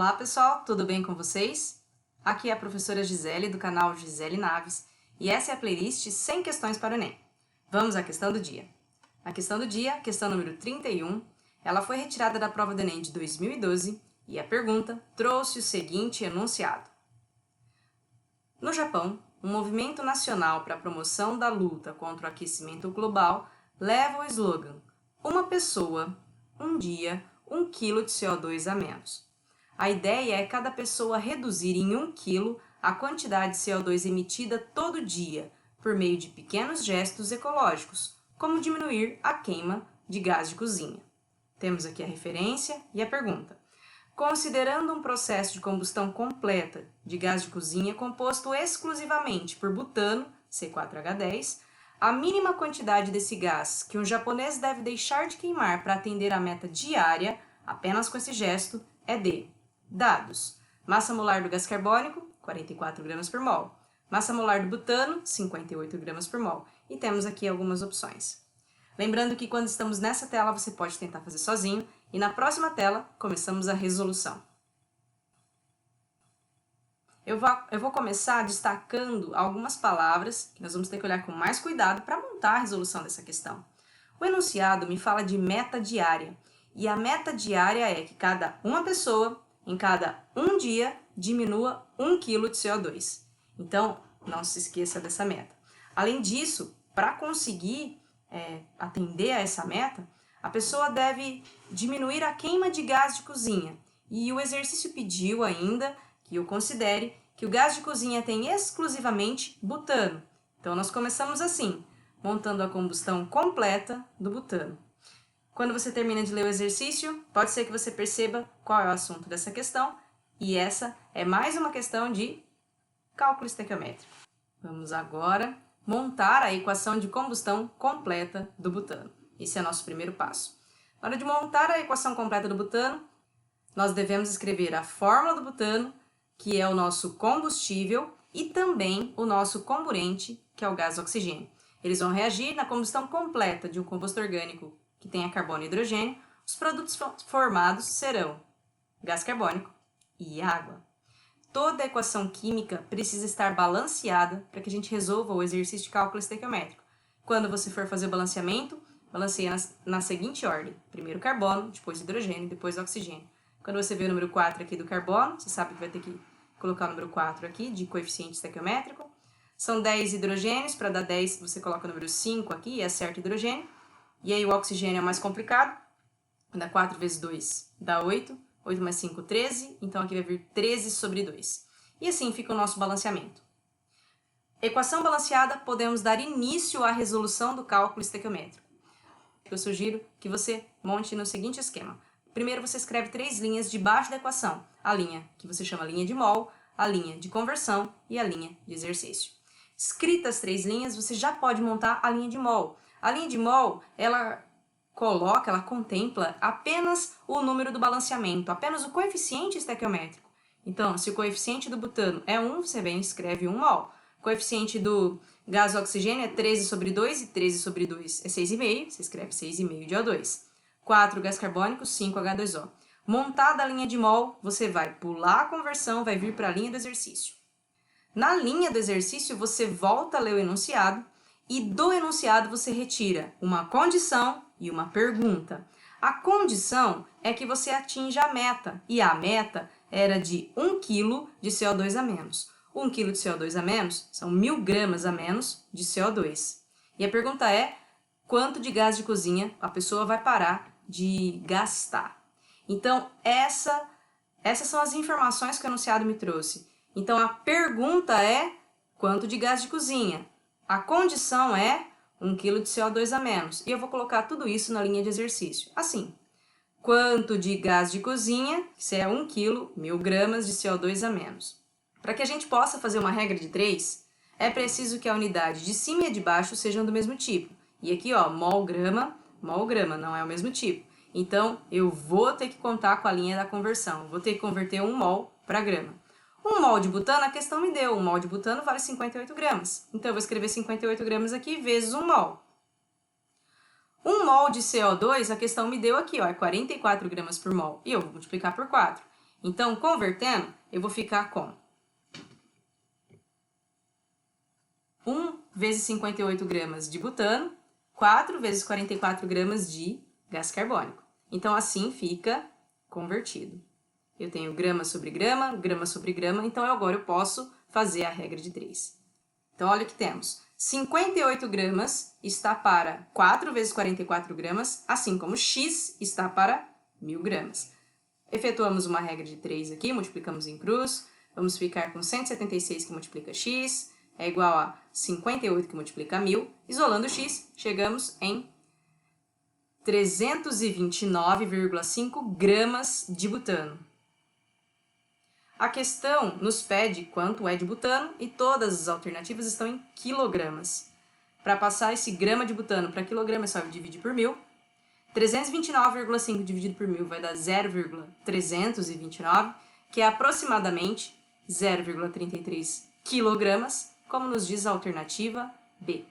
Olá pessoal, tudo bem com vocês? Aqui é a professora Gisele do canal Gisele Naves e essa é a playlist 100 questões para o Enem. Vamos à questão do dia. A questão do dia, questão número 31, ela foi retirada da prova do Enem de 2012 e a pergunta trouxe o seguinte enunciado. No Japão, um movimento nacional para a promoção da luta contra o aquecimento global leva o slogan "Uma pessoa, um dia, 1 quilo de CO2 a menos". A ideia é cada pessoa reduzir em 1 quilo a quantidade de CO2 emitida todo dia, por meio de pequenos gestos ecológicos, como diminuir a queima de gás de cozinha. Temos aqui a referência e a pergunta. Considerando um processo de combustão completa de gás de cozinha composto exclusivamente por butano, C4H10, a mínima quantidade desse gás que um japonês deve deixar de queimar para atender a meta diária, apenas com esse gesto, é de dados: massa molar do gás carbônico, 44 gramas por mol. Massa molar do butano, 58 gramas por mol. E temos aqui algumas opções. Lembrando que quando estamos nessa tela, você pode tentar fazer sozinho. E na próxima tela, começamos a resolução. Eu vou começar destacando algumas palavras que nós vamos ter que olhar com mais cuidado para montar a resolução dessa questão. O enunciado me fala de meta diária. E a meta diária é que uma pessoa, em cada um dia, diminua 1 kg de CO2. Então, não se esqueça dessa meta. Além disso, para conseguir atender a essa meta, a pessoa deve diminuir a queima de gás de cozinha. E o exercício pediu ainda que eu considere que o gás de cozinha tem exclusivamente butano. Então, nós começamos assim, montando a combustão completa do butano. Quando você termina de ler o exercício, pode ser que você perceba qual é o assunto dessa questão, e essa é mais uma questão de cálculo estequiométrico. Vamos agora montar a equação de combustão completa do butano. Esse é o nosso primeiro passo. Na hora de montar a equação completa do butano, nós devemos escrever a fórmula do butano, que é o nosso combustível, e também o nosso comburente, que é o gás oxigênio. Eles vão reagir na combustão completa de um composto orgânico que tenha carbono e hidrogênio. Os produtos formados serão gás carbônico e água. Toda a equação química precisa estar balanceada para que a gente resolva o exercício de cálculo estequiométrico. Quando você for fazer o balanceamento, balanceia na seguinte ordem: primeiro carbono, depois hidrogênio, depois oxigênio. Quando você vê o número 4 aqui do carbono, você sabe que vai ter que colocar o número 4 aqui de coeficiente estequiométrico. São 10 hidrogênios, para dar 10 você coloca o número 5 aqui e acerta hidrogênio. E aí o oxigênio é mais complicado, dá 4 vezes 2 dá 8, 8 mais 5, 13, então aqui vai vir 13 sobre 2. E assim fica o nosso balanceamento. Equação balanceada, podemos dar início à resolução do cálculo estequiométrico. Eu sugiro que você monte no seguinte esquema. Primeiro você escreve 3 linhas debaixo da equação, a linha que você chama linha de mol, a linha de conversão e a linha de exercício. Escritas as 3 linhas, você já pode montar a linha de mol. A linha de mol, ela contempla apenas o número do balanceamento, apenas o coeficiente estequiométrico. Então, se o coeficiente do butano é 1, você vem e escreve 1 mol. O coeficiente do gás oxigênio é 13 sobre 2, e 13 sobre 2 é 6,5, você escreve 6,5 de O2. 4 gás carbônico, 5 H2O. Montada a linha de mol, você vai pular a conversão, vai vir para a linha do exercício. Na linha do exercício, você volta a ler o enunciado, e do enunciado você retira uma condição e uma pergunta. A condição é que você atinja a meta, e a meta era de 1 kg de CO2 a menos. 1 kg de CO2 a menos são 1.000 gramas a menos de CO2. E a pergunta é, quanto de gás de cozinha a pessoa vai parar de gastar? Então, essas são as informações que o enunciado me trouxe. Então, a pergunta é, quanto de gás de cozinha? A condição é 1 kg de CO2 a menos. E eu vou colocar tudo isso na linha de exercício. Assim, quanto de gás de cozinha, que é 1 kg, 1.000 gramas de CO2 a menos. Para que a gente possa fazer uma regra de 3, é preciso que a unidade de cima e a de baixo sejam do mesmo tipo. E aqui, ó, mol-grama, não é o mesmo tipo. Então, eu vou ter que contar com a linha da conversão. Vou ter que converter 1 mol para grama. 1 mol de butano, a questão me deu. 1 mol de butano vale 58 gramas. Então, eu vou escrever 58 gramas aqui vezes 1 mol. 1 mol de CO2, a questão me deu aqui, ó, é 44 gramas por mol. E eu vou multiplicar por 4. Então, convertendo, eu vou ficar com 1 vezes 58 gramas de butano, 4 vezes 44 gramas de gás carbônico. Então, assim fica convertido. Eu tenho grama sobre grama, então agora eu posso fazer a regra de 3. Então, olha o que temos. 58 gramas está para 4 vezes 44 gramas, assim como x está para 1000 gramas. Efetuamos uma regra de 3 aqui, multiplicamos em cruz, vamos ficar com 176 que multiplica x, é igual a 58 que multiplica 1000. Isolando x, chegamos em 329,5 gramas de butano. A questão nos pede quanto é de butano e todas as alternativas estão em quilogramas. Para passar esse grama de butano para quilograma é só dividir por 1000. 329,5 dividido por 1000 vai dar 0,329, que é aproximadamente 0,33 quilogramas, como nos diz a alternativa B.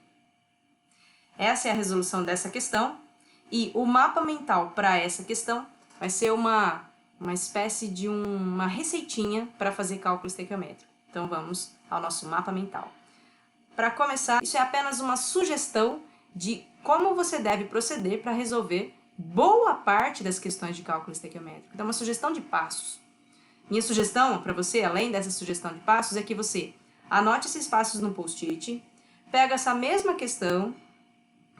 Essa é a resolução dessa questão e o mapa mental para essa questão vai ser uma espécie de uma receitinha para fazer cálculo estequiométrico. Então vamos ao nosso mapa mental. Para começar, isso é apenas uma sugestão de como você deve proceder para resolver boa parte das questões de cálculo estequiométrico. Então, uma sugestão de passos. Minha sugestão para você, além dessa sugestão de passos, é que você anote esses passos no post-it, pega essa mesma questão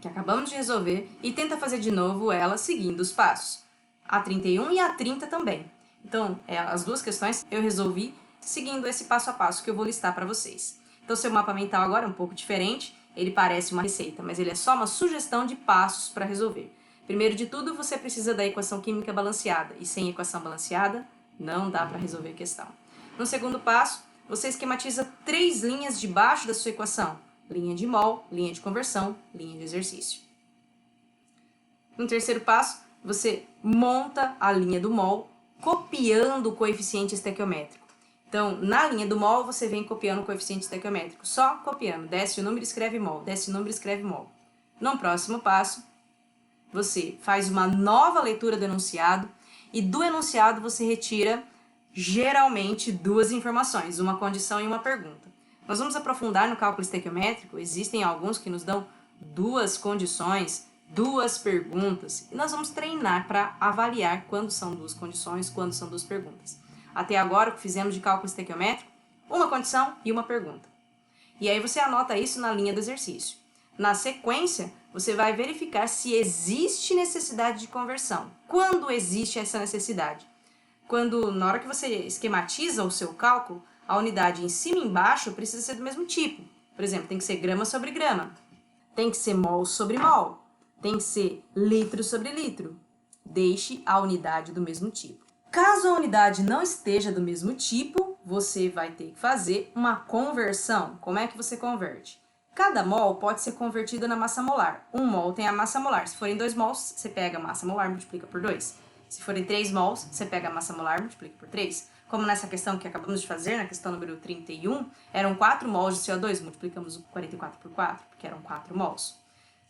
que acabamos de resolver e tenta fazer de novo ela seguindo os passos. A 31 e a 30 também. Então, as duas questões eu resolvi seguindo esse passo a passo que eu vou listar para vocês. Então, seu mapa mental agora é um pouco diferente, ele parece uma receita, mas ele é só uma sugestão de passos para resolver. Primeiro de tudo, você precisa da equação química balanceada, e sem equação balanceada, não dá para resolver a questão. No segundo passo, você esquematiza 3 linhas debaixo da sua equação. Linha de mol, linha de conversão, linha de exercício. No terceiro passo, você monta a linha do mol copiando o coeficiente estequiométrico. Então, na linha do mol, você vem copiando o coeficiente estequiométrico, só copiando. Desce o número, escreve mol, desce o número, escreve mol. No próximo passo, você faz uma nova leitura do enunciado e do enunciado você retira geralmente 2 informações, uma condição e uma pergunta. Nós vamos aprofundar no cálculo estequiométrico, existem alguns que nos dão 2 condições, 2 perguntas, e nós vamos treinar para avaliar quando são 2 condições, quando são 2 perguntas. Até agora, o que fizemos de cálculo estequiométrico, uma condição e uma pergunta. E aí você anota isso na linha do exercício. Na sequência, você vai verificar se existe necessidade de conversão. Quando existe essa necessidade? Quando, na hora que você esquematiza o seu cálculo, a unidade em cima e embaixo precisa ser do mesmo tipo. Por exemplo, tem que ser grama sobre grama, tem que ser mol sobre mol, tem que ser litro sobre litro. Deixe a unidade do mesmo tipo. Caso a unidade não esteja do mesmo tipo, você vai ter que fazer uma conversão. Como é que você converte? Cada mol pode ser convertido na massa molar. 1 mol tem a massa molar. Se forem 2 mols, você pega a massa molar e multiplica por 2. Se forem 3 mols, você pega a massa molar e multiplica por 3. Como nessa questão que acabamos de fazer, na questão número 31, eram 4 mols de CO2, multiplicamos o 44 por 4, porque eram 4 mols.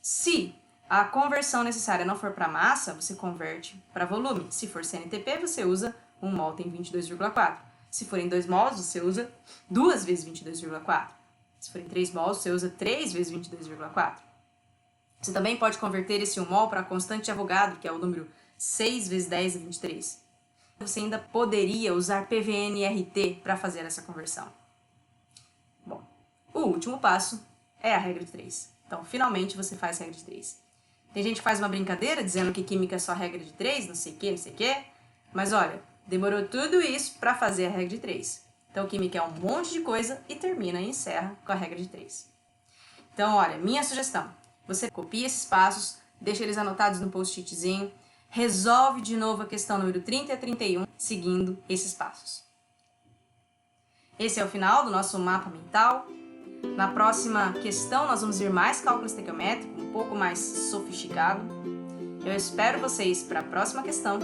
Se a conversão necessária não for para massa, você converte para volume. Se for CNTP, você usa 1 mol tem 22,4. Se forem 2 mols, você usa 2 vezes 22,4. Se forem 3 mols, você usa 3 vezes 22,4. Você também pode converter esse 1 mol para a constante de Avogadro, que é o número 6 vezes 10 a 23. Você ainda poderia usar PVNRT para fazer essa conversão. Bom, o último passo é a regra de 3. Então, finalmente, você faz a regra de 3. Tem gente que faz uma brincadeira dizendo que química é só regra de 3, não sei o que. Mas olha, demorou tudo isso para fazer a regra de 3. Então, química é um monte de coisa e termina e encerra com a regra de 3. Então, olha, minha sugestão. Você copia esses passos, deixa eles anotados no post-itzinho, resolve de novo a questão número 30 e a 31, seguindo esses passos. Esse é o final do nosso mapa mental. Na próxima questão, nós vamos ver mais cálculo estequiométrico, um pouco mais sofisticado. Eu espero vocês para a próxima questão.